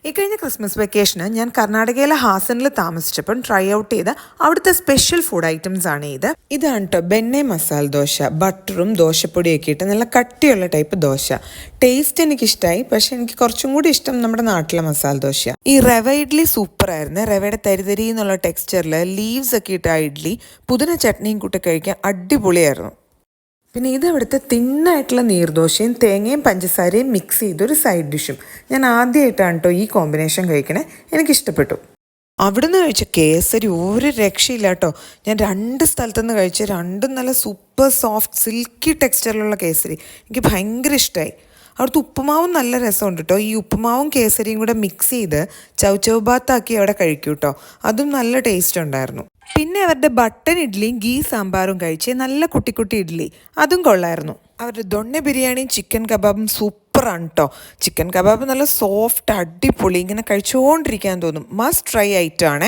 ഇക്കഴിഞ്ഞ ക്രിസ്മസ് വെക്കേഷന് ഞാൻ കർണാടകയിലെ ഹാസനിൽ താമസിച്ചപ്പോൾ ട്രൈ ഔട്ട് ചെയ്ത അവിടുത്തെ സ്പെഷ്യൽ ഫുഡ് ഐറ്റംസ് ആണ് ഇതാണ് കേട്ടോ ബെന്നെ മസാല ദോശ. ബട്ടറും ദോശപ്പൊടിയൊക്കെ ഇട്ട് നല്ല കട്ടിയുള്ള ടൈപ്പ് ദോശ. ടേസ്റ്റ് എനിക്കിഷ്ടമായി, പക്ഷെ എനിക്ക് കുറച്ചും കൂടി ഇഷ്ടം നമ്മുടെ നാട്ടിലെ മസാല ദോശ. ഈ റവ ഇഡ്ഡലി സൂപ്പർ ആയിരുന്നു. റവയുടെ തരിതരി എന്നുള്ള ടെക്സ്ചറിൽ ലീവ്സ് ഒക്കെ ഇട്ട ഇഡ്ഡലി പുതിന ചട്നിയും കൂട്ടി കഴിക്കാൻ അടിപൊളിയായിരുന്നു. പിന്നെ ഇതവിടുത്തെ തിന്നായിട്ടുള്ള നീർദോശയും തേങ്ങയും പഞ്ചസാരയും മിക്സ് ചെയ്തൊരു സൈഡ് ഡിഷും. ഞാൻ ആദ്യമായിട്ടാണ് കേട്ടോ ഈ കോമ്പിനേഷൻ കഴിക്കണേ. എനിക്കിഷ്ടപ്പെട്ടു. അവിടുന്ന് കഴിച്ച കേസരി ഒരു രക്ഷയില്ല കേട്ടോ. ഞാൻ 2 സ്ഥലത്തുനിന്ന് കഴിച്ച രണ്ടും നല്ല സൂപ്പർ സോഫ്റ്റ് സിൽക്കി ടെക്സ്ചറിലുള്ള കേസരി എനിക്ക് ഭയങ്കര ഇഷ്ടമായി. അവിടുത്തെ ഉപ്പുമാവും നല്ല രസമുണ്ട് കേട്ടോ. ഈ ഉപ്പുമാവും കേസരിയും കൂടെ മിക്സ് ചെയ്ത് ചൗ ബാത്താക്കി അവിടെ കഴിക്കൂ കേട്ടോ. അതും നല്ല ടേസ്റ്റ് ഉണ്ടായിരുന്നു. പിന്നെ അവരുടെ ബട്ടൻ ഇഡ്ഡലിയും ഗീ സാമ്പാറും കഴിച്ച് നല്ല കുട്ടി ഇഡ്ഡലി, അതും കൊള്ളായിരുന്നു. അവരുടെ ദൊണ്ണ ബിരിയാണിയും ചിക്കൻ കബാബും സൂപ്പറാണ് കേട്ടോ. ചിക്കൻ കബാബ് നല്ല സോഫ്റ്റ് അടിപൊളി, ഇങ്ങനെ കഴിച്ചുകൊണ്ടിരിക്കാൻ തോന്നും. മസ്റ്റ് ട്രൈ ഐറ്റം ആണ്.